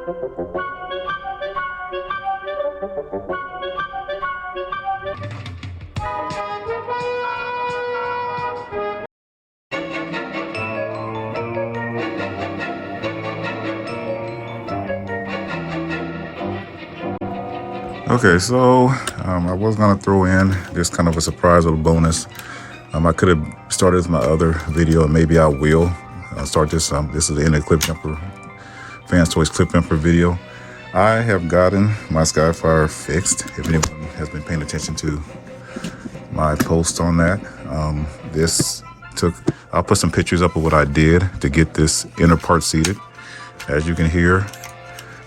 Okay, so I was gonna throw in just kind of a surprise little bonus. I could have started with my other video, and maybe I will start this. This is the end of the clip jumper, Fans Toys clip jumper video. I have gotten my Skyfire fixed. If anyone has been paying attention to my post on that, I'll put some pictures up of what I did to get this inner part seated. As you can hear,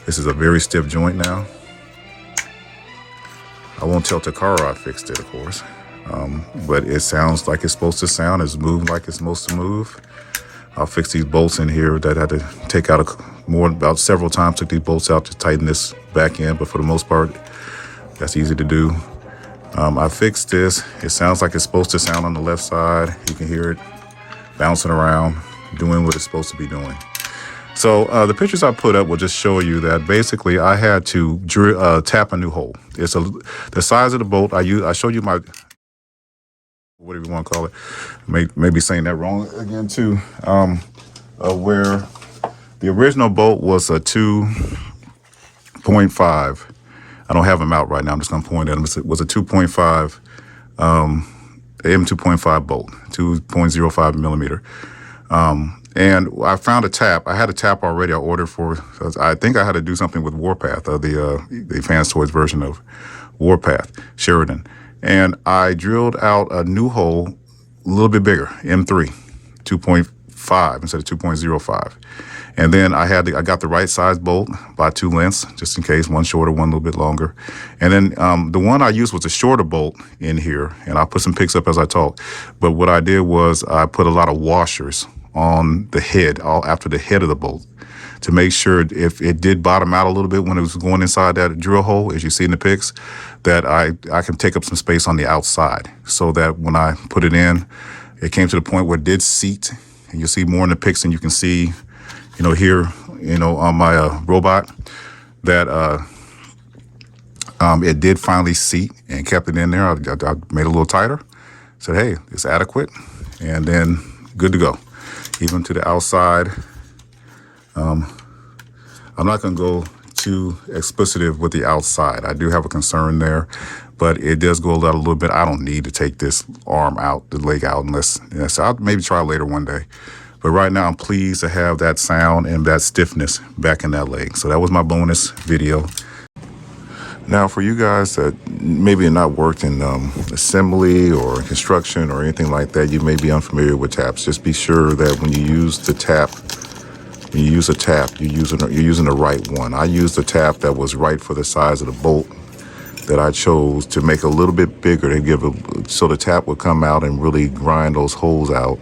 this is a very stiff joint now. I won't tell Takara I fixed it, of course, but it sounds like it's supposed to sound. It's moved like it's supposed to move. I'll fix these bolts in here that I had to take out about several times. Took these bolts out to tighten this back in, but for the most part, that's easy to do. I fixed this. It sounds like it's supposed to sound on the left side. You can hear it bouncing around, doing what it's supposed to be doing. So the pictures I put up will just show you that basically I had to tap a new hole. It's the size of the bolt I showed you my, whatever you want to call it. Maybe saying that wrong again too. Where the original bolt was a 2.5. I don't have them out right now. I'm just going to point at them. It was a 2.5 M2.5 bolt, 2.05 millimeter. And I found a tap. I had a tap already I ordered for, I think I had to do something with Warpath, the Fans Toys version of Warpath, Sheridan. And I drilled out a new hole, a little bit bigger, M3, 2.5 instead of 2.05. And then I got the right size bolt by 2 lengths, just in case, one shorter, one a little bit longer. And then the one I used was a shorter bolt in here, and I'll put some pics up as I talk. But what I did was I put a lot of washers on the head, after the head of the bolt, to make sure if it did bottom out a little bit when it was going inside that drill hole, as you see in the pics, that I can take up some space on the outside, so that when I put it in, it came to the point where it did seat. And you'll see more in the pics than you can see, here, on my robot, that it did finally seat and kept it in there. I made it a little tighter, said, hey, it's adequate, and then good to go. Even to the outside. I'm not going to go too explicit with the outside. I do have a concern there, but it does go out a little bit. I don't need to take this arm out, the leg out, unless, so I'll maybe try later one day. But right now I'm pleased to have that sound and that stiffness back in that leg. So that was my bonus video. Now, for you guys that maybe not worked in assembly or construction or anything like that, you may be unfamiliar with taps. Just be sure that when you use the tap, you're using the right one. I used a tap that was right for the size of the bolt that I chose, to make a little bit bigger, to so the tap would come out and really grind those holes out.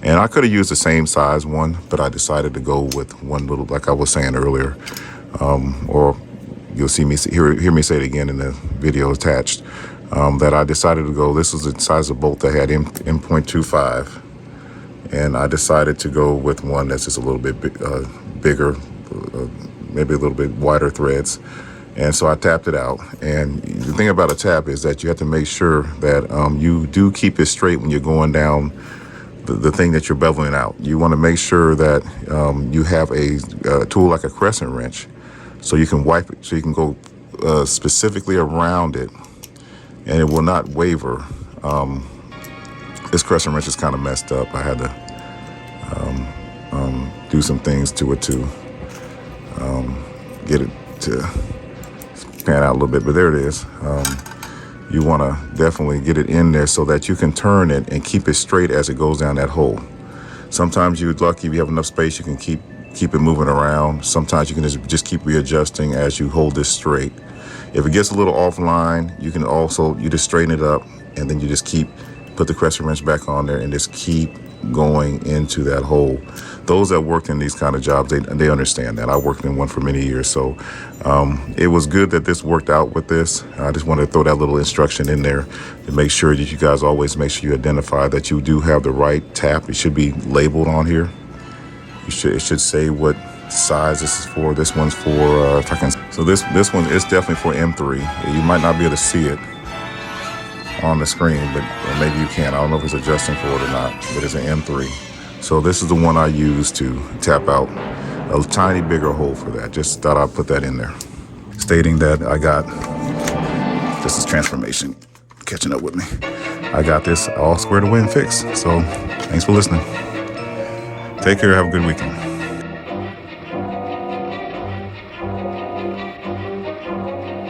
And I could have used the same size one, but I decided to go with one little, like I was saying earlier, or you'll hear me say it again in the video attached, that I decided to go, this was the size of bolt that had M.25, and I decided to go with one that's just a little bit bigger, maybe a little bit wider threads. And so I tapped it out. And the thing about a tap is that you have to make sure that you do keep it straight when you're going down the thing that you're beveling out. You want to make sure that you have a tool like a crescent wrench, so you can wipe it, so you can go specifically around it, and it will not waver. This crescent wrench is kind of messed up. I had to do some things to it to get it to pan out a little bit, but there it is. You want to definitely get it in there so that you can turn it and keep it straight as it goes down that hole. Sometimes you're lucky if you have enough space, you can keep it moving around. Sometimes you can just keep readjusting as you hold this straight. If it gets a little offline, you can also, you just straighten it up, and then you just put the crescent wrench back on there and just keep going into that hole. Those that worked in these kind of jobs, they understand that. I worked in one for many years, so it was good that this worked out with this. I just wanted to throw that little instruction in there to make sure that you guys always make sure you identify that you do have the right tap. It should be labeled on here. It should say what size this is for. This one's for, if I can, so this one is definitely for M3. You might not be able to see it on the screen, but or maybe you can. I don't know if it's adjusting for it or not, but it's an M3. So this is the one I use to tap out a tiny bigger hole for that. Just thought I'd put that in there. Stating that I got, this is transformation catching up with me. I got this all squared away and fixed. So thanks for listening. Take care. Have a good weekend.